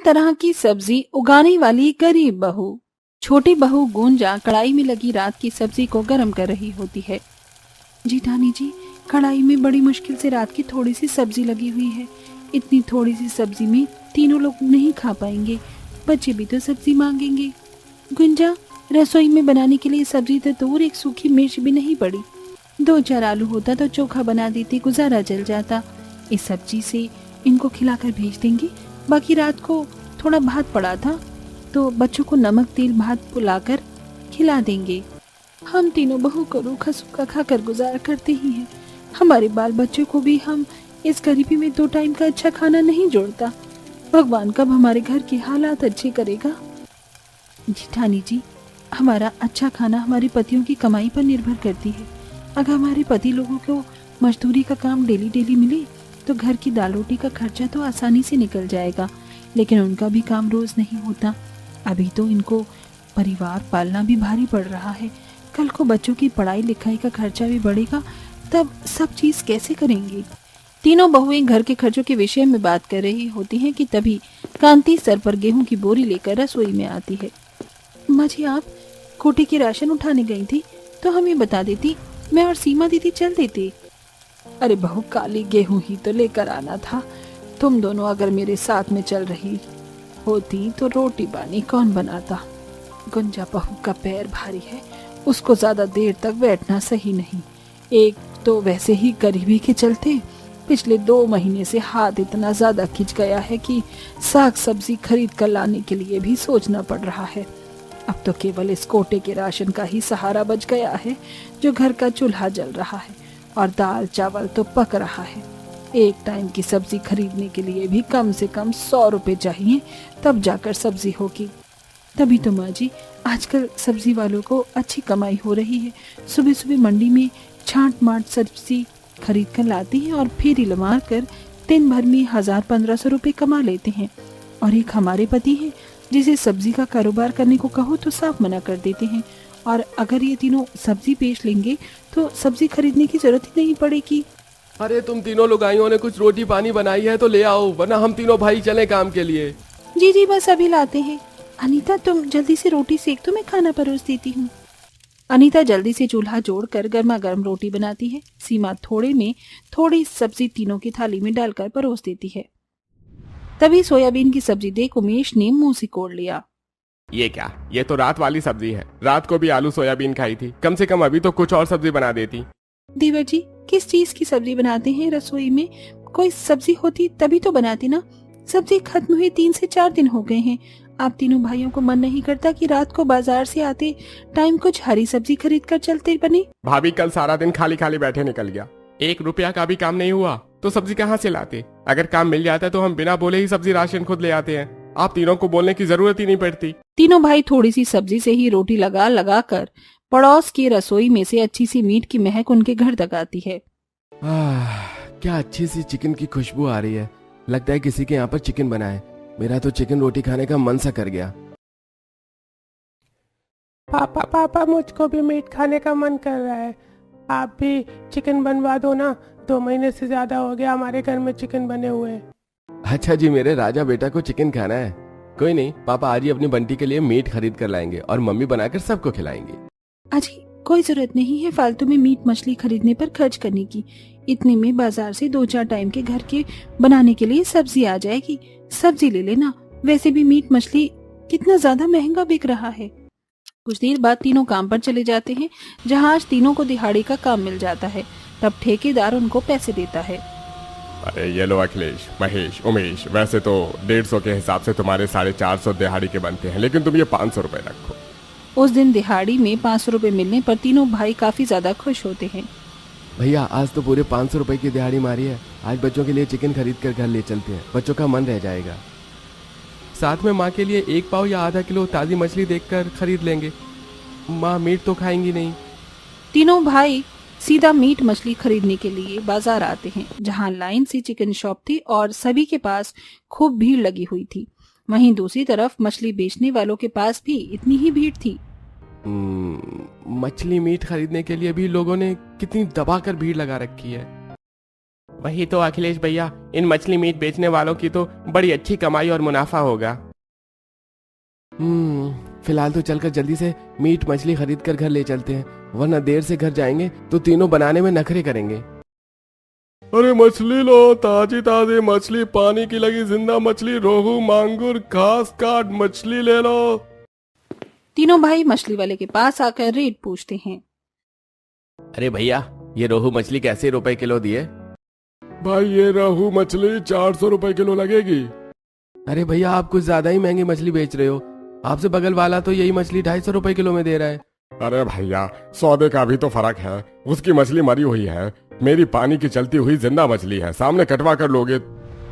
तरह की सब्जी उगाने वाली गरीब बहू। छोटी बहू गुंजा कढ़ाई में लगी रात की सब्जी को गर्म कर रही होती है। जेठानी जी, कढ़ाई में बड़ी मुश्किल से रात की थोड़ी सी सब्जी लगी हुई है। इतनी थोड़ी सी सब्जी में तीनों लोग नहीं खा पाएंगे, बच्चे भी तो सब्जी मांगेंगे। गुंजा, रसोई में बनाने के लिए सब्जी तो दूर, एक सूखी मिर्च भी नहीं पड़ी। 2-4 आलू होता तो चोखा बना देती, गुजारा जल जाता। इस सब्जी से इनको खिलाकर भेज देंगे। बाकी रात को थोड़ा भात पड़ा था तो बच्चों को नमक तेल भात बुलाकर खिला देंगे। हम तीनों बहू को रूखा सूखा खाकर गुजारा करते ही हैं। हमारे बाल बच्चों को भी हम इस गरीबी में 2 टाइम का अच्छा खाना नहीं जोड़ता। भगवान कब हमारे घर के हालात अच्छे करेगा। जेठानी जी, हमारा अच्छा खाना हमारे पतियों की कमाई पर निर्भर करती है। अगर हमारे पति लोगों को मजदूरी का काम डेली डेली मिले तो घर की दाल रोटी का खर्चा तो आसानी से निकल जाएगा, लेकिन उनका भी काम रोज नहीं होता। अभी तो इनको परिवार पालना भी भारी पड़ रहा है। कल को बच्चों की पढ़ाई लिखाई का खर्चा भी बढ़ेगा, तब सब चीज कैसे करेंगे। तीनों बहुएं घर के खर्चों के विषय में बात कर रही होती हैं कि तभी कांति सर पर गेहूं की बोरी लेकर रसोई में आती है। माँ जी, आप कोटे की राशन उठाने गई थी तो हमें बता देती, मैं और सीमा दीदी चल देते। अरे बहू, काली गेहूं ही तो लेकर आना था। तुम दोनों अगर मेरे साथ में चल रही होती तो रोटी पानी कौन बनाता। गुंजा बहू का पैर भारी है, उसको ज्यादा देर तक बैठना सही नहीं। एक तो वैसे ही गरीबी के चलते पिछले 2 महीने से हाथ इतना ज्यादा खिंच गया है कि साग सब्जी खरीद कर लाने के लिए भी सोचना पड़ रहा है। अब तो केवल इस कोटे के राशन का ही सहारा बच गया है, जो घर का चूल्हा जल रहा है और दाल चावल तो पक रहा है। एक टाइम की सब्जी खरीदने के लिए भी कम से कम 100 रुपए चाहिए, तब जाकर सब्जी होगी। तभी तो माँ जी, आजकल सब्जी वालों को अच्छी कमाई हो रही है। सुबह सुबह मंडी में छांट माट सब्जी खरीद कर लाते हैं और फिर इलमार कर दिन भर में 1000-1500 रुपए कमा लेते हैं। और एक हमारे पति हैं, जिसे सब्जी का कारोबार करने को कहो तो साफ मना कर देते हैं। और अगर ये तीनों सब्जी बेच लेंगे तो सब्जी खरीदने की जरूरत ही नहीं पड़ेगी। अरे तुम तीनों लुगाइयों ने कुछ रोटी पानी बनाई है तो ले आओ, वरना हम तीनों भाई चले काम के लिए। जी जी, बस अभी लाते हैं। अनीता, तुम जल्दी से रोटी सेक तो मैं खाना परोस देती हूँ। अनीता जल्दी से चूल्हा जोड़कर गर्मा गर्म रोटी बनाती है। सीमा थोड़े में थोड़ी सब्जी तीनों की थाली में डालकर परोस देती है। तभी सोयाबीन की सब्जी देख उमेश ने मुंह सिकोड़ लिया। ये क्या, ये तो रात वाली सब्जी है। रात को भी आलू सोयाबीन खाई थी, कम से कम अभी तो कुछ और सब्जी बना देती। देवर जी, किस चीज की सब्जी बनाते हैं रसोई में? कोई सब्जी होती तभी तो बनाती ना। सब्जी खत्म हुए 3 से 4 दिन हो गए हैं। आप तीनों भाइयों को मन नहीं करता कि रात को बाजार से आते टाइम कुछ हरी सब्जी खरीद कर चलते बने? भाभी, कल सारा दिन खाली खाली बैठे निकल गया। 1 रुपया का भी काम नहीं हुआ तो सब्जी कहाँ से लाते। अगर काम मिल जाता तो हम बिना बोले ही सब्जी राशन खुद ले आते हैं। आप तीनों को बोलने की जरूरत ही नहीं पड़ती। तीनों भाई थोड़ी सी सब्जी से ही रोटी लगा लगा कर पड़ोस की रसोई में से अच्छी सी मीट की महक उनके घर तक आती है। क्या अच्छी सी चिकन की खुशबू आ रही है। लगता है किसी के यहाँ पर चिकन बना है। मेरा तो चिकन रोटी खाने का मन सा कर गया। पापा, मुझको भी मीट खाने का मन कर रहा है। आप भी चिकन बनवा दो ना। 2 महीने से ज्यादा हो गया हमारे घर में चिकन बने हुए। अच्छा जी, मेरे राजा बेटा को चिकन खाना है। कोई नहीं, पापा आज ही अपनी बंटी के लिए मीट खरीद कर लाएंगे और मम्मी बनाकर सबको खिलाएंगे। अजी, कोई जरूरत नहीं है फालतू में मीट मछली खरीदने पर खर्च करने की। इतने में बाजार से 2-4 टाइम के घर के बनाने के लिए सब्जी आ जाएगी। सब्जी ले लेना। वैसे भी मीट मछली कितना ज्यादा महंगा बिक रहा है। कुछ देर बाद तीनों काम पर चले जाते हैं, जहाँ आज तीनों को दिहाड़ी का काम मिल जाता है। तब ठेकेदार उनको पैसे देता है। अरे ये लो अखिलेश, महेश, उमेश, वैसे तो 150 के हिसाब से तुम्हारे 450 दिहाड़ी के बनते हैं, लेकिन तुम ये 500 रुपए रखो। उस दिन दिहाड़ी में 500 रुपए मिलने पर तीनों भाई काफी ज्यादा खुश होते हैं। भैया, आज तो पूरे 500 रुपए की दिहाड़ी मारी है। आज बच्चों के लिए चिकन खरीद कर घर ले चलते हैं, बच्चों का मन रह जाएगा। साथ में माँ के लिए 1 पाव या आधा किलो ताजी मछली देखकर खरीद लेंगे। माँ मीट तो खाएंगी नहीं। तीनों भाई सीधा मीट मछली खरीदने के लिए बाजार आते हैं, जहां लाइन से चिकन शॉप थी और सभी के पास खूब भीड़ लगी हुई थी। वहीं दूसरी तरफ मछली बेचने वालों के पास भी इतनी ही भीड़ थी। मछली मीट खरीदने के लिए भी लोगों ने कितनी दबाकर भीड़ लगा रखी है। वही तो अखिलेश भैया, इन मछली मीट बेचने वालों की तो बड़ी अच्छी कमाई और मुनाफा होगा। फिलहाल तो चलकर जल्दी से मीट मछली खरीद कर घर ले चलते हैं, वरना देर से घर जाएंगे तो तीनों बनाने में नखरे करेंगे। अरे मछली लो, ताजी ताजी मछली, पानी की लगी जिंदा मछली, रोहू मांगुर घास काट मछली ले लो। तीनों भाई मछली वाले के पास आकर रेट पूछते हैं। अरे भैया, ये रोहू मछली कैसे रुपए किलो दिए? भाई ये रोहू मछली 400 रुपए किलो लगेगी। अरे भैया, आप कुछ ज्यादा ही महंगी मछली बेच रहे हो। आपसे बगल वाला तो यही मछली 250 रुपए किलो में दे रहा है। अरे भैया, सौदे का भी तो फर्क है। उसकी मछली मरी हुई है, मेरी पानी की चलती हुई जिंदा मछली है। सामने कटवा कर लोगे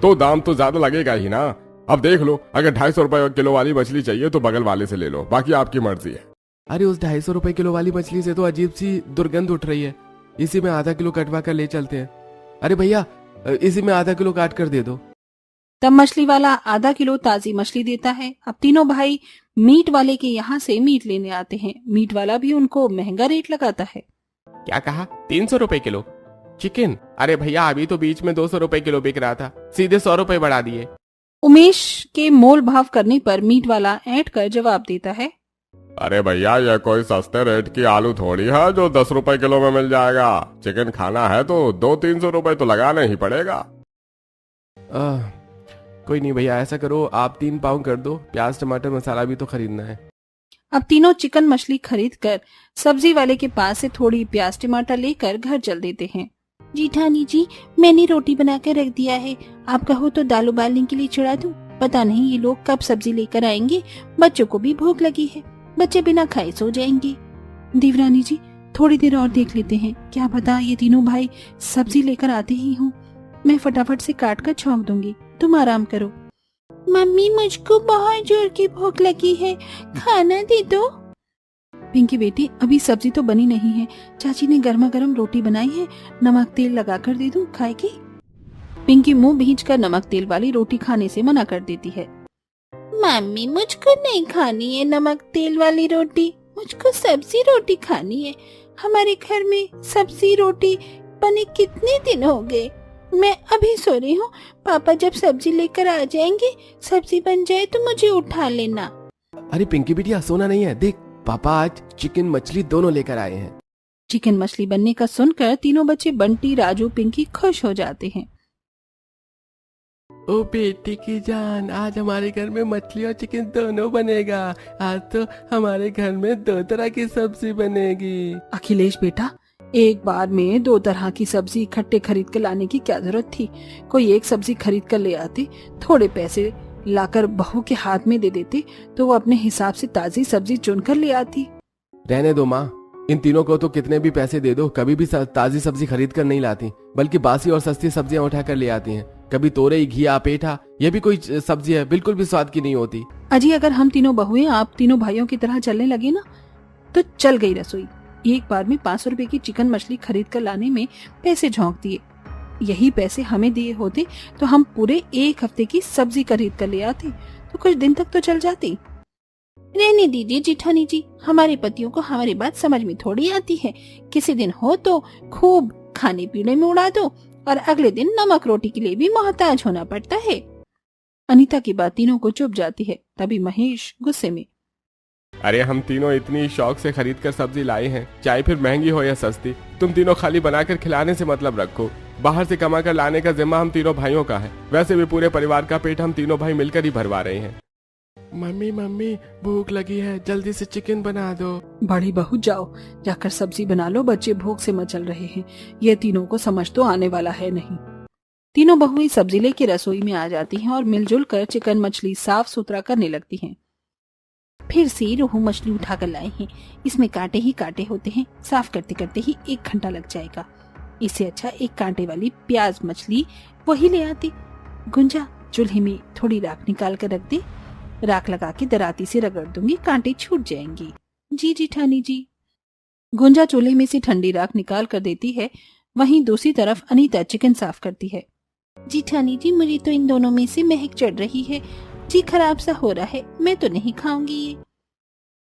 तो दाम तो ज्यादा लगेगा ही ना। अब देख लो, अगर 250 रुपए किलो वाली मछली चाहिए तो बगल वाले से ले लो, बाकी आपकी मर्जी है। अरे उस 250 रुपए किलो वाली मछली से तो अजीब सी दुर्गंध उठ रही है। इसी में आधा किलो कटवा कर ले चलते हैं। अरे भैया, इसी में आधा किलो काट कर दे दो। तब मछली वाला आधा किलो ताजी मछली देता है। अब तीनों भाई मीट वाले के यहाँ से मीट लेने आते हैं। मीट वाला भी उनको महंगा रेट लगाता है। क्या कहा? 300 रुपए किलो चिकन? अरे भैया, अभी तो बीच में 200 रुपए किलो बिक रहा था, सीधे 100 रुपए बढ़ा दिए। उमेश के मोल भाव करने पर मीट वाला ऐंठ कर जवाब देता है। अरे भैया, ये कोई सस्ते रेट की आलू थोड़ी है जो 10 रुपए किलो में मिल जाएगा। चिकन खाना है तो 200-300 रुपए तो लगाना ही पड़ेगा। कोई नहीं भैया, ऐसा करो आप 3 पाव कर दो। प्याज टमाटर मसाला भी तो खरीदना है। अब तीनों चिकन मछली खरीद कर सब्जी वाले के पास से थोड़ी प्याज टमाटर लेकर घर चल देते हैं। जीठानी जी, मैंने रोटी बना कर रख दिया है, आप कहो तो दाल उबालने के लिए चढ़ा दूं। पता नहीं ये लोग कब सब्जी लेकर आएंगे, बच्चों को भी भूख लगी है, बच्चे बिना खाए सो जाएंगे। देवरानी जी, थोड़ी देर और देख लेते हैं, क्या पता ये तीनों भाई सब्जी लेकर आते ही हों। मैं फटाफट से काट कर छौंक दूंगी, तुम आराम करो। मम्मी, मुझको बहुत जोर की भूख लगी है, खाना दे दो। पिंकी बेटी, अभी सब्जी तो बनी नहीं है, चाची ने गर्मा गर्म रोटी बनाई है, नमक तेल लगा कर दे दूं, खाएगी? पिंकी मुंह भींचकर नमक तेल वाली रोटी खाने से मना कर देती है। मम्मी, मुझको नहीं खानी है नमक तेल वाली रोटी, मुझको सब्जी रोटी खानी है। हमारे घर में सब्जी रोटी बने कितने दिन हो गए, मैं अभी सो रही हूँ। पापा जब सब्जी लेकर आ जाएंगे, सब्जी बन जाए तो मुझे उठा लेना। अरे पिंकी बिटिया, सोना नहीं है, देख पापा आज चिकन मछली दोनों लेकर आए हैं। चिकन मछली बनने का सुनकर तीनों बच्चे बंटी, राजू, पिंकी खुश हो जाते हैं। ओ बेटी की जान, आज हमारे घर में मछली और चिकन दोनों बनेगा। आज तो हमारे घर में 2 तरह की सब्जी बनेगी। अखिलेश बेटा, एक बार में 2 तरह की सब्जी इकट्ठे खरीद कर लाने की क्या जरूरत थी? कोई एक सब्जी खरीद कर ले आते, थोड़े पैसे लाकर बहू के हाथ में दे देते तो वो अपने हिसाब से ताजी सब्जी चुनकर ले आती। रहने दो माँ, इन तीनों को तो कितने भी पैसे दे दो, कभी भी ताजी सब्जी खरीद कर नहीं लाती, बल्कि बासी और सस्ती सब्जियां उठा कर ले आती हैं। कभी तोरई, घिया, पेठा, ये भी कोई सब्जी है, बिल्कुल भी स्वाद की नहीं होती। अजी, अगर हम तीनों बहुएं आप तीनों भाइयों की तरह चलने लगे ना, तो चल गई रसोई। एक बार में 500 रुपए की चिकन मछली खरीद कर लाने में पैसे झोंक दिए। यही पैसे हमें दिए होते तो हम पूरे 1 हफ्ते की सब्जी खरीद कर ले आते, तो कुछ दिन तक तो चल जाती। रहने दीजिए जेठानी जी, हमारे पतियों को हमारी बात समझ में थोड़ी आती है। किसी दिन हो तो खूब खाने पीने में उड़ा दो और अगले दिन नमक रोटी के लिए भी मोहताज होना पड़ता है। अनीता की बात तीनों को चुप जाती है। तभी महेश गुस्से में, अरे हम तीनों इतनी शौक से खरीद कर सब्जी लाए हैं, चाहे फिर महंगी हो या सस्ती, तुम तीनों खाली बनाकर खिलाने से मतलब रखो। बाहर से कमा कर लाने का जिम्मा हम तीनों भाइयों का है। वैसे भी पूरे परिवार का पेट हम तीनों भाई मिलकर ही भरवा रहे हैं। मम्मी मम्मी, भूख लगी है, जल्दी से चिकन बना दो। बड़ी बहू, जाओ जाकर सब्जी बना लो, बच्चे भूख से मचल रहे हैं। ये तीनों को समझ तो आने वाला है नहीं। तीनों बहुएं सब्जी लेके रसोई में आ जाती हैं और मिलजुल कर चिकन मछली साफ सुथरा करने लगती हैं। फिर से रोहू मछली उठाकर लाए हैं, इसमें कांटे ही कांटे होते हैं, साफ करते करते ही 1 घंटा लग जाएगा। इससे अच्छा एक कांटे वाली प्याज मछली वही ले आते। गुंजा, चूल्हे में थोड़ी राख निकाल कर रख दे, राख लगा के दराती से रगड़ दूंगी, कांटे छूट जाएंगे। जी जेठानी जी। गुंजा चूल्हे में से ठंडी राख निकाल कर देती है, वहीं दूसरी तरफ अनीता चिकन साफ करती है। जेठानी जी, मुझे तो इन दोनों में से महक चढ़ रही है, जी खराब सा हो रहा है, मैं तो नहीं खाऊंगी ये।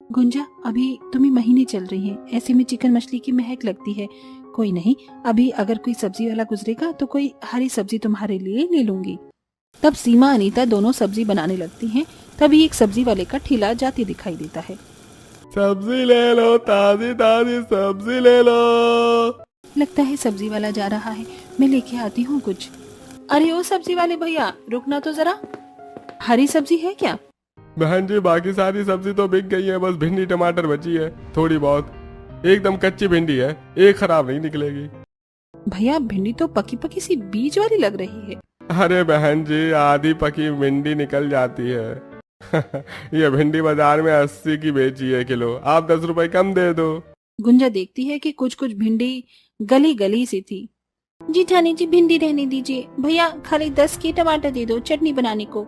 गुंजा, अभी तुम्हें महीने चल रही हैं, ऐसे में चिकन मछली की महक लगती है, कोई नहीं, अभी अगर कोई सब्जी वाला गुजरेगा तो कोई हरी सब्जी तुम्हारे लिए ले लूंगी। तब सीमा अनीता दोनों सब्जी बनाने लगती हैं। तभी एक सब्जी वाले का ठेला जाते दिखाई देता है। सब्जी ले लो, ताजी ताजी सब्जी ले लो। लगता है सब्जी वाला जा रहा है, मैं लेके आती हूँ कुछ। अरे ओ सब्जी वाले भैया, रुकना तो जरा, हरी सब्जी है क्या? बहन जी बाकी सारी सब्जी तो बिक गई है, बस भिंडी टमाटर बची है थोड़ी बहुत। एकदम कच्ची भिंडी है, एक खराब नहीं निकलेगी। भैया भिंडी तो पकी पकी सी बीज वाली लग रही है। अरे बहन जी आधी पकी भिंडी निकल जाती है। ये भिंडी बाजार में 80 की बेची है किलो, आप 10 रुपए कम दे दो। गुंजा देखती है कि कुछ कुछ भिंडी गली गली सी थी। जी ठानी जी भिंडी रहने दीजिए, भैया खाली 10 के टमाटर दे दो चटनी बनाने को।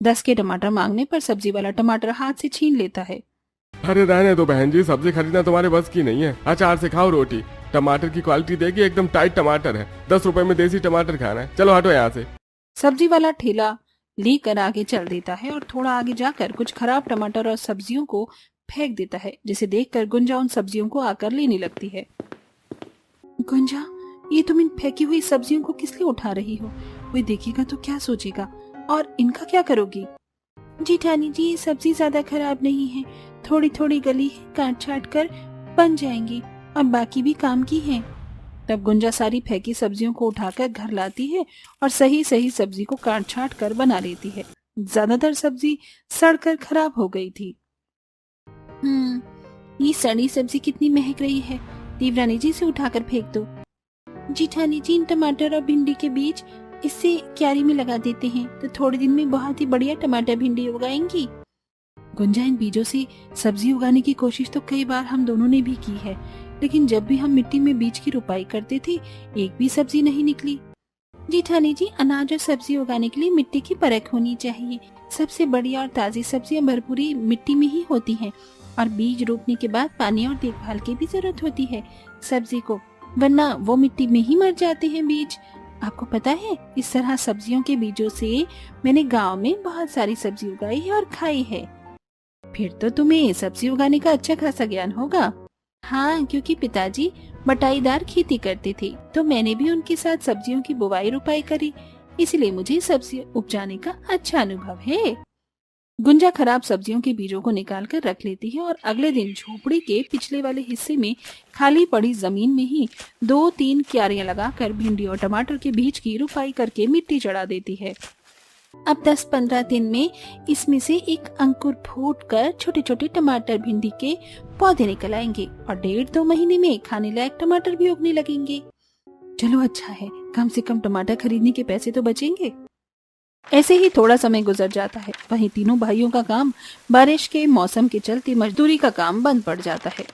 10 के टमाटर मांगने पर सब्जी वाला टमाटर हाथ से छीन लेता है। अरे रहने दो बहन जी, सब्जी खरीदना तुम्हारे बस की नहीं है। अचार से खाओ रोटी। टमाटर की क्वालिटी देखिए, एकदम टाइट टमाटर है। 10 रुपए में देसी टमाटर खाना है, चलो हटो यहाँ से। सब्जी वाला ठेला लेकर आगे चल देता है और थोड़ा आगे जाकर कुछ खराब टमाटर और सब्जियों को फेंक देता है, जिसे देखकर गुंजा उन सब्जियों को आकर लेने लगती है। गुंजा, ये तुम इन फेंकी हुई सब्जियों को किस लिए उठा रही हो? कोई देखेगा तो क्या सोचेगा, और इनका क्या करोगी? जी ठानी जी, ये सब्जी ज्यादा खराब नहीं है, थोड़ी थोड़ी गली है, काट छाट कर बन जाएंगी, और बाकी भी काम की है। तब गुंजा सारी फेंकी सब्जियों को उठाकर घर लाती है और सही सही सब्जी को काट छाट कर बना लेती है। ज्यादातर सब्जी सड़कर खराब हो गई थी। ये सड़ी सब्जी कितनी महक रही है, देवरानी जी से उठाकर फेंक दो। जीठानी जी, इन टमाटर और भिंडी के बीज इससे क्यारी में लगा देते हैं तो थोड़े दिन में बहुत ही बढ़िया टमाटर भिंडी उगाएंगी। गुंजा, इन बीजों से सब्जी उगाने की कोशिश तो कई बार हम दोनों ने भी की है, लेकिन जब भी हम मिट्टी में बीज की रुपाई करते थे एक भी सब्जी नहीं निकली। जीठानी जी, अनाज और सब्जी उगाने के लिए मिट्टी की परख होनी चाहिए। सबसे बढ़िया और ताजी सब्जियां भरपूरी मिट्टी में ही होती हैं, और बीज रोपने के बाद पानी और देखभाल की भी जरूरत होती है सब्जी को, वरना वो मिट्टी में ही मर जाते हैं बीज। आपको पता है, इस तरह सब्जियों के बीजों से मैंने गांव में बहुत सारी सब्जी उगाई है और खाई है। फिर तो तुम्हें सब्जी उगाने का अच्छा खासा ज्ञान होगा। हाँ, क्योंकि पिताजी बटाईदार खेती करते थे तो मैंने भी उनके साथ सब्जियों की बुवाई रुपाई करी, इसलिए मुझे सब्जी उपजाने का अच्छा अनुभव है। गुंजा खराब सब्जियों के बीजों को निकाल कर रख लेती है और अगले दिन झोपड़ी के पिछले वाले हिस्से में खाली पड़ी जमीन में ही 2-3 क्यारियां लगाकर भिंडी और टमाटर के बीज की रुपाई करके मिट्टी चढ़ा देती है। अब 10-15 दिन में इसमें से एक अंकुर फूटकर छोटे छोटे टमाटर भिंडी के पौधे निकल आएंगे और 1.5-2 महीने में खाने लायक टमाटर भी उगने लगेंगे। चलो अच्छा है, कम से कम टमाटर खरीदने के पैसे तो बचेंगे। ऐसे ही थोड़ा समय गुजर जाता है। वहीं तीनों भाइयों का काम बारिश के मौसम के चलते मजदूरी का काम बंद पड़ जाता है।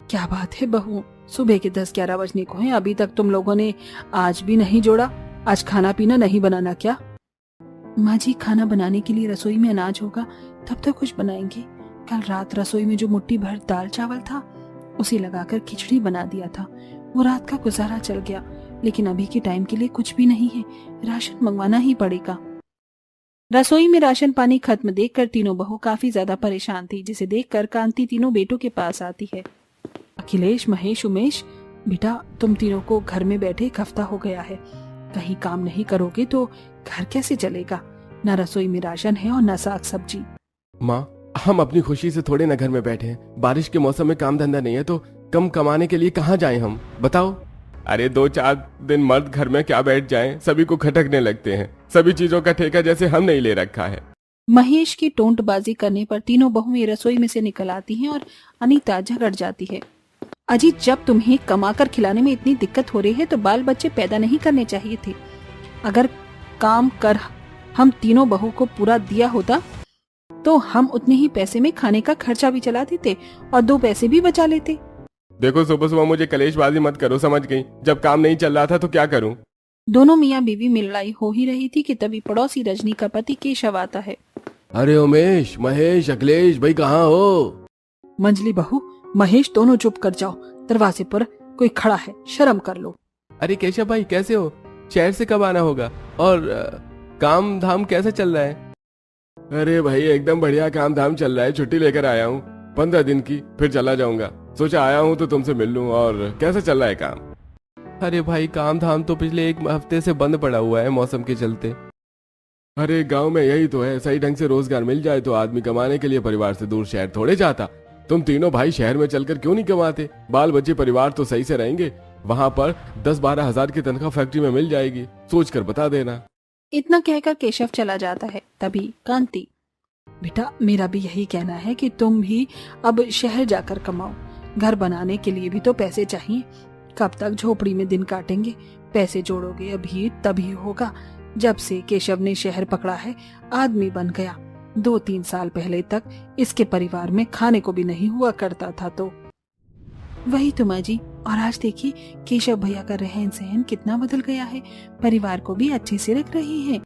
क्या बात है बहू, सुबह के 10-11 बजने को हैं, अभी तक तुम लोगों ने आज भी नहीं जोड़ा। आज खाना पीना नहीं बनाना क्या? माँ जी, खाना बनाने के लिए रसोई में अनाज होगा तब तो कुछ बनाएंगे। कल रात रसोई में जो मुट्ठी भर दाल चावल था उसे लगाकर खिचड़ी बना दिया था, वो रात का गुजारा चल गया। लेकिन अभी के टाइम के लिए कुछ भी नहीं है, राशन मंगवाना ही पड़ेगा। रसोई में राशन पानी खत्म देखकर तीनों बहू काफी ज्यादा परेशान थी, जिसे देखकर कांति तीनों बेटों के पास आती है। अखिलेश, महेश, उमेश, बेटा तुम तीनों को घर में बैठे एक हफ्ता हो गया है, कहीं काम नहीं करोगे तो घर कैसे चलेगा? न रसोई में राशन है और न साग सब्जी। माँ, हम अपनी खुशी से थोड़े न घर में बैठे हैं। बारिश के मौसम में काम धंधा नहीं है तो कम कमाने के लिए कहाँ जाएं हम, बताओ। अरे 2-4 दिन मर्द घर में क्या बैठ जाएं, सभी को खटकने लगते हैं। सभी चीजों का ठेका जैसे हम नहीं ले रखा है। महेश की टोंटबाजी करने पर तीनों बहुएं रसोई में से निकल आती हैं और अनीता झगड़ जाती है। अजी, जब तुम्हें कमाकर खिलाने में इतनी दिक्कत हो रही है तो बाल बच्चे पैदा नहीं करने चाहिए थे। अगर काम कर हम तीनों बहू को पूरा दिया होता तो हम उतने ही पैसे में खाने का खर्चा भी चला देते और 2 पैसे भी बचा लेते। देखो सुबह सुबह मुझे कलेशबाजी मत करो, समझ गई? जब काम नहीं चल रहा था तो क्या करूं? दोनों मियाँ बीवी में लड़ाई हो ही रही थी कि तभी पड़ोसी रजनी का पति केशव आता है। अरे उमेश, महेश, अखिलेश भाई कहाँ हो? मंजली बहू, महेश, दोनों चुप कर जाओ, दरवाजे पर कोई खड़ा है, शर्म कर लो। अरे केशव भाई कैसे हो? शहर से कब आना होगा और काम धाम कैसा चल रहा है? अरे भाई एकदम बढ़िया काम धाम चल रहा है। छुट्टी लेकर आया हूँ 15 दिन की, फिर चला जाऊंगा। सोचा आया हूँ तो तुमसे मिल लूं। और कैसा चल रहा है काम? अरे भाई काम धाम तो पिछले 1 हफ्ते से बंद पड़ा हुआ है मौसम के चलते। अरे गांव में यही तो है, सही ढंग से रोजगार मिल जाए तो आदमी कमाने के लिए परिवार से दूर शहर थोड़े जाता। तुम तीनों भाई शहर में चलकर क्यों नहीं कमाते? बाल बच्चे परिवार तो सही से रहेंगे, वहां पर 10-12 हजार की तनख्वाह फैक्ट्री में मिल जाएगी, सोच कर बता देना। इतना कहकर केशव चला जाता है। तभी कांति, बेटा मेरा भी यही कहना है कि तुम भी अब शहर जाकर कमाओ। घर बनाने के लिए भी तो पैसे चाहिए। कब तक झोपड़ी में दिन काटेंगे? पैसे जोड़ोगे अभी तभी होगा। जब से केशव ने शहर पकड़ा है आदमी बन गया। 2-3 साल पहले तक इसके परिवार में खाने को भी नहीं हुआ करता था। तो वही तो माँ जी, और आज देखिए केशव भैया का रहन सहन कितना बदल गया है। परिवार को भी अच्छे से रख रहे हैं।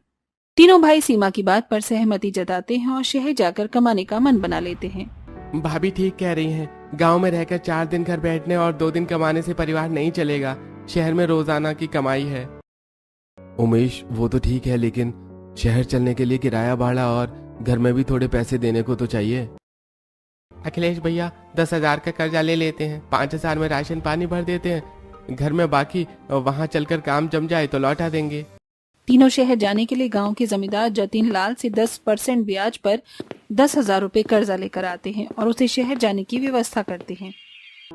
तीनों भाई सीमा की बात पर सहमति जताते हैं और शहर जाकर कमाने का मन बना लेते हैं। भाभी ठीक कह रही हैं, गांव में रहकर 4 दिन घर बैठने और 2 दिन कमाने से परिवार नहीं चलेगा। शहर में रोजाना की कमाई है। उमेश वो तो ठीक है, लेकिन शहर चलने के लिए किराया भाड़ा और घर में भी थोड़े पैसे देने को तो चाहिए। अखिलेश भैया 10,000 का कर्जा ले लेते हैं, 5,000 में राशन पानी भर देते हैं, घर में बाकी वहां चलकर काम जम जाए तो लौटा देंगे। तीनों शहर जाने के लिए गांव के जमींदार जतीन लाल से 10% ब्याज पर 10,000 रुपए कर्जा लेकर आते हैं और उसे शहर जाने की व्यवस्था करते हैं।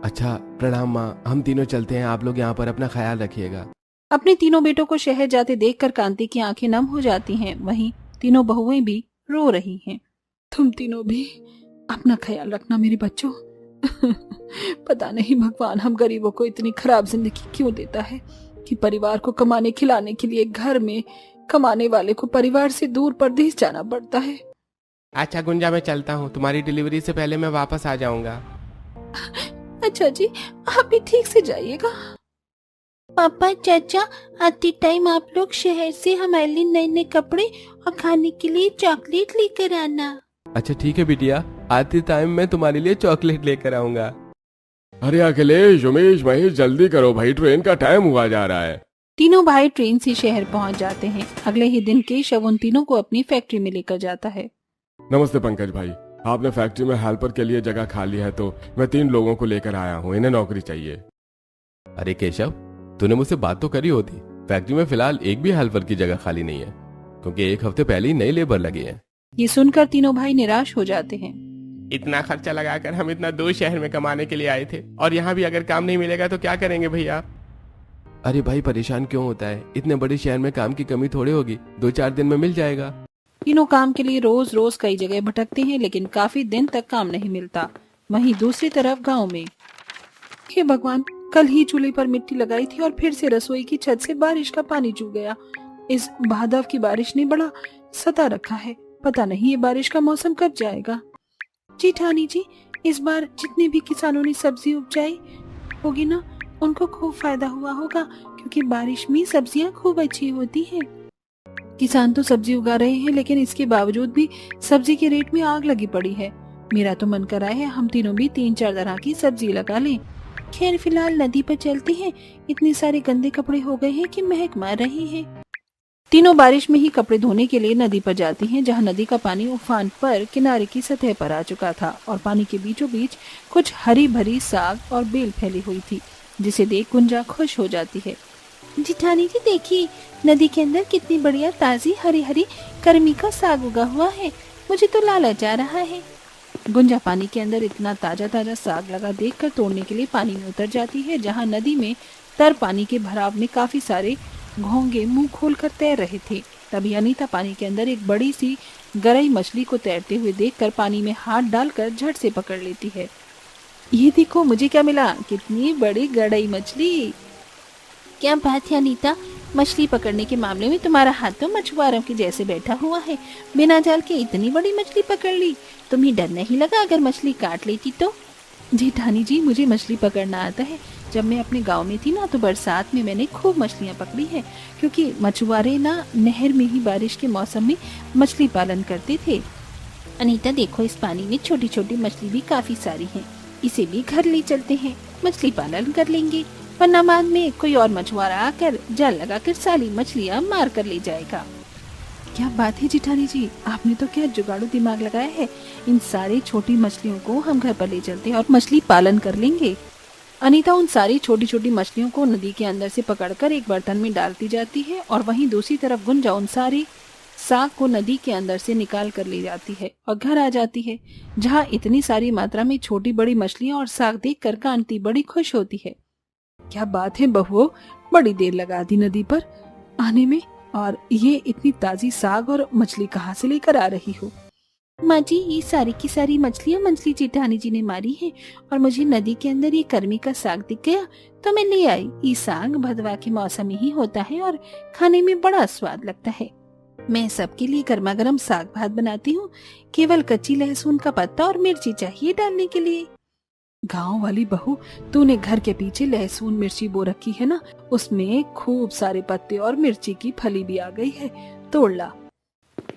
अच्छा प्रणाम माँ, हम तीनों चलते हैं, आप लोग यहाँ पर अपना ख्याल रखिएगा। अपने तीनों बेटों को शहर जाते देखकर कांति की आंखें नम हो जाती हैं। वहीं तीनों बहुएं भी रो रही हैं। तुम तीनों भी अपना ख्याल रखना मेरे बच्चों। पता नहीं भगवान हम गरीबों को इतनी खराब जिंदगी क्यों देता है कि परिवार को कमाने खिलाने के लिए घर में कमाने वाले को परिवार से दूर परदेश जाना पड़ता है। अच्छा गुंजा मैं चलता हूँ, तुम्हारी डिलीवरी से पहले मैं वापस आ जाऊंगा। अच्छा जी, आप भी ठीक से जाइएगा। पापा चाचा आते टाइम आप लोग शहर से हमारे लिए नए नए कपड़े और खाने के लिए चॉकलेट लेकर आना। अच्छा ठीक है बिटिया, आते टाइम मैं तुम्हारे लिए चॉकलेट लेकर आऊंगा। अरे अखिलेश, उमेश, महेश जल्दी करो भाई, ट्रेन का टाइम हुआ जा रहा है। तीनों भाई ट्रेन से शहर पहुंच जाते हैं। अगले ही दिन केशव उन तीनों को अपनी फैक्ट्री में लेकर जाता है। नमस्ते पंकज भाई, आपने फैक्ट्री में हेल्पर के लिए जगह खाली है तो मैं 3 लोगों को लेकर आया हूँ, इन्हें नौकरी चाहिए। अरे केशव, तूने मुझसे बात तो करी होती। फैक्ट्री में फिलहाल एक भी हेल्पर की जगह खाली नहीं है, क्योंकि 1 हफ्ते पहले ही नई लेबर लगी है। ये सुनकर तीनों भाई निराश हो जाते हैं। इतना खर्चा लगाकर हम इतना दूर शहर में कमाने के लिए आए थे, और यहाँ भी अगर काम नहीं मिलेगा तो क्या करेंगे भैया? अरे भाई परेशान क्यों होता है, इतने बड़े शहर में काम की कमी थोड़ी होगी, 2-4 दिन में मिल जाएगा। तीनों काम के लिए रोज रोज कई जगह भटकते हैं, लेकिन काफी दिन तक काम नहीं मिलता। वहीं दूसरी तरफ गांव में, हे भगवान, कल ही चूल्हे पर मिट्टी लगाई थी और फिर से रसोई की छत से बारिश का पानी चू गया। इस भादव की बारिश ने बड़ा सता रखा है। पता नहीं ये बारिश का मौसम कब जाएगा। जी ठानी जी, इस बार जितने भी किसानों ने सब्जी उपजाई होगी ना, उनको खूब फायदा हुआ होगा, क्योंकि बारिश में सब्जियां खूब अच्छी होती हैं। किसान तो सब्जी उगा रहे हैं, लेकिन इसके बावजूद भी सब्जी के रेट में आग लगी पड़ी है। मेरा तो मन कर रहा है हम तीनों भी 3-4 तरह की सब्जी लगा लें। खैर फिलहाल नदी पर चलते हैं, इतने सारे गंदे कपड़े हो गए हैं कि महक मार रही है। तीनों बारिश में ही कपड़े धोने के लिए नदी पर जाती हैं, जहां नदी का पानी उफान पर किनारे की सतह पर आ चुका था और पानी के बीचों बीच कुछ हरी भरी साग और बेल फैली हुई थी, जिसे देख गुंजा खुश हो जाती है। जिठानी जी देखिए, नदी के अंदर कितनी बढ़िया ताजी हरी हरी कर्मी का साग उगा हुआ है, मुझे तो लालच आ रहा है। गुंजा पानी के अंदर इतना ताजा ताजा साग लगा देखकर तोड़ने के लिए पानी में उतर जाती है, जहां नदी में तर पानी के भराव में काफी सारे घोंगे मुंह खोलकर तैर रहे थे। तभी अनीता पानी के अंदर एक बड़ी सी गरई मछली को तैरते हुए देखकर पानी में हाथ डालकर झट से पकड़ लेती है। ये देखो मुझे क्या मिला, कितनी बड़ी गरई मछली। क्या बात है अनीता, मछली पकड़ने के मामले में तुम्हारा हाथ तो मछुआरों के जैसे बैठा हुआ है। बिना जाल के इतनी बड़ी मछली पकड़ ली, तुम्हें डर नहीं लगा अगर मछली काट लेती तो? जी ठानी जी, मुझे मछली पकड़ना आता है। जब मैं अपने गांव में थी ना, तो बरसात में मैंने खूब मछलियां पकड़ी हैं, क्योंकि मछुआरे ना नहर में ही बारिश के मौसम में मछली पालन करते थे। अनीता देखो, इस पानी में छोटी छोटी मछली भी काफी सारी हैं, इसे भी घर ले चलते हैं, मछली पालन कर लेंगे, वरना बाद में कोई और मछुआरा आकर जाल लगाकर सारी मछलियां मार कर ले जाएगा। क्या बात है जिठानी जी, आपने तो क्या जुगाड़ू दिमाग लगाया है। इन सारी छोटी मछलियों को हम घर पर ले चलते हैं और मछली पालन कर लेंगे। अनीता उन सारी छोटी छोटी मछलियों को नदी के अंदर से पकड़कर एक बर्तन में डालती जाती है और वहीं दूसरी तरफ गुंजा उन सारी साग को नदी के अंदर से निकाल कर ले जाती है और घर आ जाती है, जहाँ इतनी सारी मात्रा में छोटी बड़ी मछलियां और साग देखकर कांति बड़ी खुश होती है। क्या बात है बहुओं, बड़ी देर लगा दी नदी पर आने में, और ये इतनी ताजी साग और मछली कहाँ से लेकर आ रही हो? माँ जी, ये सारी की सारी मछलियाँ मंजली जेठानी जी ने मारी हैं और मुझे नदी के अंदर ये कर्मी का साग दिख गया तो मैं ले आई। ये साग भदवा के मौसम में ही होता है और खाने में बड़ा स्वाद लगता है। मैं सबके लिए गर्मा गर्म साग भात बनाती हूँ, केवल कच्ची लहसुन का पत्ता और मिर्ची चाहिए डालने के लिए। गांव वाली बहू, तूने घर के पीछे लहसुन मिर्ची बो रखी है ना, उसमें खूब सारे पत्ते और मिर्ची की फली भी आ गई है, तोड़ ला।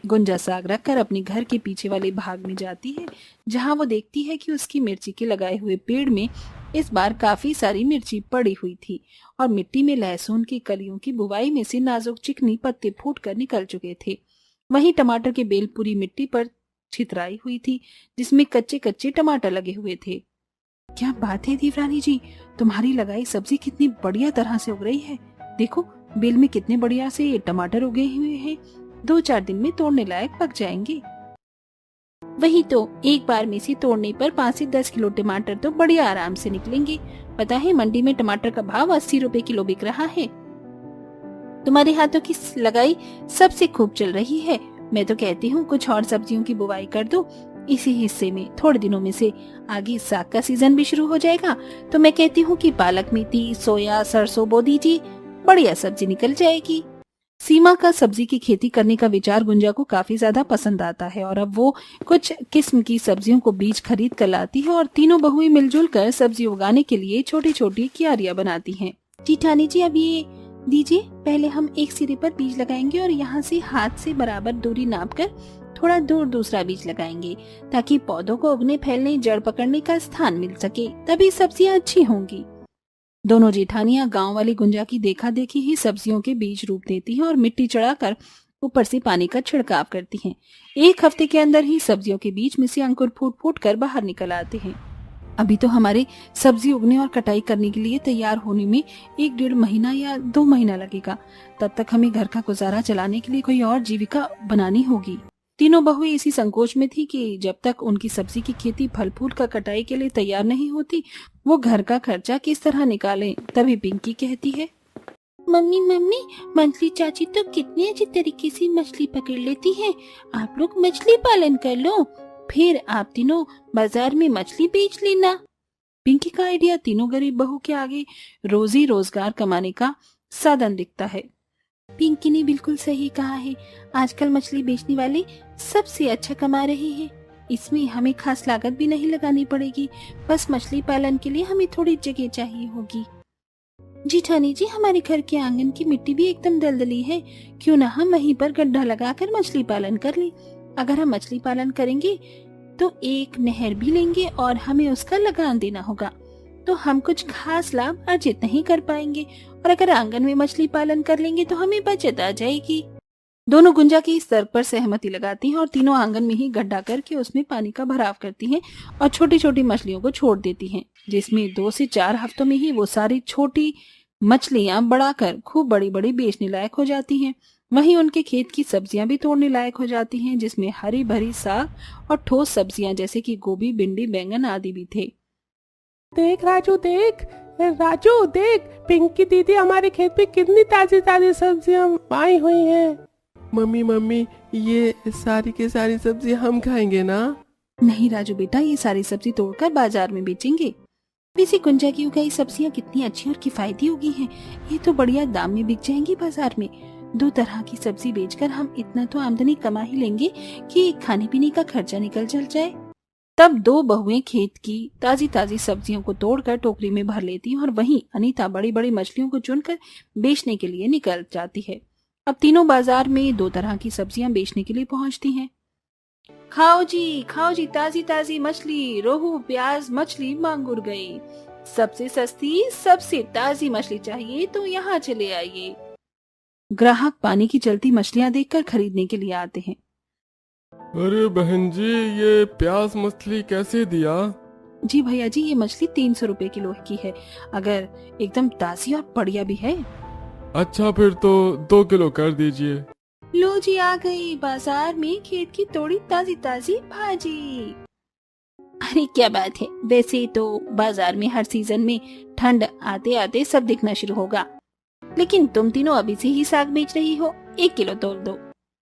गुंजा साग रखकर अपने घर के पीछे वाले भाग में जाती है, जहां वो देखती है कि उसकी मिर्ची के लगाए हुए पेड़ में इस बार काफी सारी मिर्ची पड़ी हुई थी और मिट्टी में लहसुन की कलियों की बुवाई में से नाजुक चिकनी पत्ते फूटकर निकल चुके थे। वहीं टमाटर के बेल पूरी मिट्टी पर छितराई हुई थी, जिसमें कच्चे कच्चे टमाटर लगे हुए थे। क्या बात है देवरानी जी, तुम्हारी लगाई सब्जी कितनी बढ़िया तरह से उग रही है। देखो बेल में कितने बढ़िया से ये टमाटर उगे हुए हैं, 2-4 दिन में तोड़ने लायक पक जाएंगे। वही तो, एक बार में से तोड़ने पर 5 से 10 किलो टमाटर तो बड़े आराम से निकलेंगे। पता है मंडी में टमाटर का भाव 80 रुपए किलो बिक रहा है। तुम्हारे हाथों की लगाई सबसे खूब चल रही है। मैं तो कहती हूँ कुछ और सब्जियों की बुवाई कर दो। इसी हिस्से में थोड़े दिनों में से आगे साग का सीजन भी शुरू हो जाएगा, तो मैं कहती हूँ कि पालक, मेथी, सोया, सरसों बो दीजिए, बढ़िया सब्जी निकल जाएगी। सीमा का सब्जी की खेती करने का विचार गुंजा को काफी ज्यादा पसंद आता है और अब वो कुछ किस्म की सब्जियों को बीज खरीद कर लाती है और तीनों बहुएं मिलजुल कर सब्जी उगाने के लिए छोटी छोटी क्यारियां बनाती हैं। जेठानी जी, अब ये दीजिए, पहले हम एक सिरे पर बीज लगाएंगे और यहाँ से हाथ से बराबर दूरी नाप कर थोड़ा दूर दूसरा बीज लगाएंगे, ताकि पौधों को उगने, फैलने, जड़ पकड़ने का स्थान मिल सके, तभी सब्जियां अच्छी होंगी। दोनों जेठानियां गांव वाली गुंजा की देखा देखी ही सब्जियों के बीज रोप देती हैं और मिट्टी चढ़ाकर ऊपर से पानी का छिड़काव करती हैं। 1 हफ्ते के अंदर ही सब्जियों के बीच में से अंकुर फूट फूट कर बाहर निकल आते हैं। अभी तो हमारे सब्जी उगने और कटाई करने के लिए तैयार होने में 1-1.5 महीना या 2 महीना लगेगा। तब तक हमें घर का गुजारा चलाने के लिए कोई और जीविका बनानी होगी। तीनों बहुएं इसी संकोच में थी कि जब तक उनकी सब्जी की खेती फल फूल का कटाई के लिए तैयार नहीं होती, वो घर का खर्चा किस तरह निकालें। तभी पिंकी कहती है, मम्मी मम्मी, मंजली चाची तो कितने अच्छी तरीके से मछली पकड़ लेती हैं। आप लोग मछली पालन कर लो, फिर आप तीनों बाजार में मछली बेच लेना। पिंकी का आइडिया तीनों गरीब बहू के आगे रोजी रोजगार कमाने का साधन दिखता है। पिंकी ने बिल्कुल सही कहा है, आजकल मछली बेचने वाले सबसे अच्छा कमा रहे हैं। इसमें हमें खास लागत भी नहीं लगानी पड़ेगी, बस मछली पालन के लिए हमें थोड़ी जगह चाहिए होगी। जेठानी जी, हमारे घर के आंगन की मिट्टी भी एकदम दलदली है, क्यों ना हम वहीं पर गड्ढा लगाकर मछली पालन कर लें। अगर हम मछली पालन करेंगे तो एक नहर भी लेंगे और हमें उसका लगान देना होगा, तो हम कुछ खास लाभ अर्जित नहीं कर पाएंगे। और अगर आंगन में मछली पालन कर लेंगे तो हमें बचत आ जाएगी। दोनों गुंजा की इस तर्क पर सहमति लगाती हैं और तीनों आंगन में ही गड्ढा करके उसमें पानी का भराव करती हैं और छोटी छोटी मछलियों को छोड़ देती हैं, जिसमें 2 से 4 हफ्तों में ही वो सारी छोटी मछलियां बढ़ाकर खूब बड़ी बड़ी बेचने लायक हो जाती हैं। वहीं उनके खेत की सब्जियां भी तोड़ने लायक हो जाती हैं, जिसमें हरी भरी साग और ठोस सब्जियां जैसे कि गोभी, भिंडी, बैंगन आदि भी थे। देख राजू, देख, पिंकी दीदी हमारे खेत पे कितनी ताजी ताजी सब्जियां आई हुई हैं। मम्मी, ये सारी की सारी सब्जी हम खाएंगे ना? नहीं राजू बेटा, ये सारी सब्जी तोड़कर बाजार में बेचेंगे। वैसे गुंजा की उगाई सब्जियां कितनी अच्छी और किफायती उगी हैं, ये तो बढ़िया दाम में बिक जाएंगी बाजार में। 2 तरह की सब्जी बेचकर हम इतना तो आमदनी कमा ही लेंगे कि खाने पीने का खर्चा निकल चल जाए। तब 2 बहुएं खेत की ताजी ताजी सब्जियों को तोड़कर टोकरी में भर लेती हैं और वहीं अनीता बड़ी बड़ी मछलियों को चुनकर बेचने के लिए निकल जाती है। अब तीनों बाजार में 2 तरह की सब्जियां बेचने के लिए पहुंचती हैं। खाओ जी ताजी ताजी मछली, रोहू, प्याज, मछली, मांगुर गई। सबसे सस्ती, सबसे ताजी मछली चाहिए तो यहाँ चले आइए। ग्राहक पानी की चलती मछलियां देखकर खरीदने के लिए आते हैं। अरे बहन जी, ये प्याज मछली कैसे दिया? जी भैया जी, ये मछली 300 रुपए किलो की है, अगर एकदम ताजी और बढ़िया भी है। अच्छा फिर तो 2 किलो कर दीजिए। लो जी, आ गई बाजार में खेत की तोड़ी ताजी ताजी भाजी। अरे क्या बात है, वैसे तो बाजार में हर सीजन में ठंड आते आते सब दिखना शुरू होगा, लेकिन तुम तीनों अभी से ही साग बेच रही हो, 1 किलो तोल दो।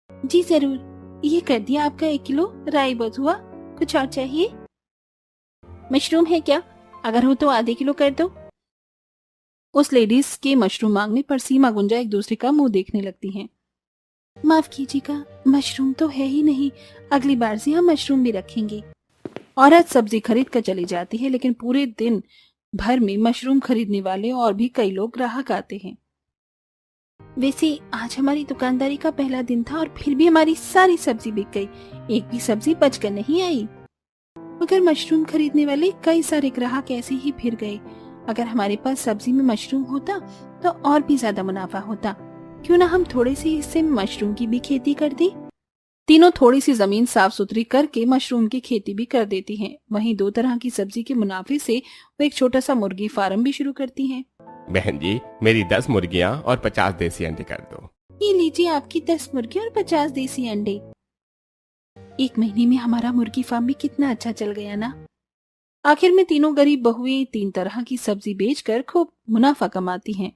जी जरूर, ये कर दिया आपका 1 किलो। राई बहुत हुआ, कुछ और चाहिए? मशरूम है क्या? अगर हो तो आधे किलो कर दो। उस लेडीज के मशरूम मांगने पर सीमा गुंजा एक दूसरे का मुंह देखने लगती हैं। माफ कीजिएगा, मशरूम तो है ही नहीं, अगली बार से हम मशरूम भी रखेंगे। औरत सब्जी खरीद कर चली जाती है, लेकिन पूरे दिन भर में मशरूम खरीदने वाले और भी कई लोग ग्राहक आते हैं। वैसे आज हमारी दुकानदारी का पहला दिन था और फिर भी हमारी सारी सब्जी बिक गई, एक भी सब्जी बचकर नहीं आई। मगर मशरूम खरीदने वाले कई सारे ग्राहक ऐसे ही फिर गए। अगर हमारे पास सब्जी में मशरूम होता तो और भी ज्यादा मुनाफा होता। क्यों ना हम थोड़े से हिस्से में मशरूम की भी खेती कर दें? तीनों थोड़ी सी जमीन साफ सुथरी करके मशरूम की खेती भी कर देती हैं। वहीं 2 तरह की सब्जी के मुनाफे से वो एक छोटा सा मुर्गी फार्म भी शुरू करती हैं। बहन जी, मेरी 10 मुर्गियां और 50 देसी अंडे कर दो। ये लीजिए आपकी 10 मुर्गी और 50 देसी अंडे। 1 महीने में हमारा मुर्गी फार्म भी कितना अच्छा चल गया ना। आखिर में तीनों गरीब बहुएं 3 तरह की सब्जी बेचकर खूब मुनाफा कमाती हैं।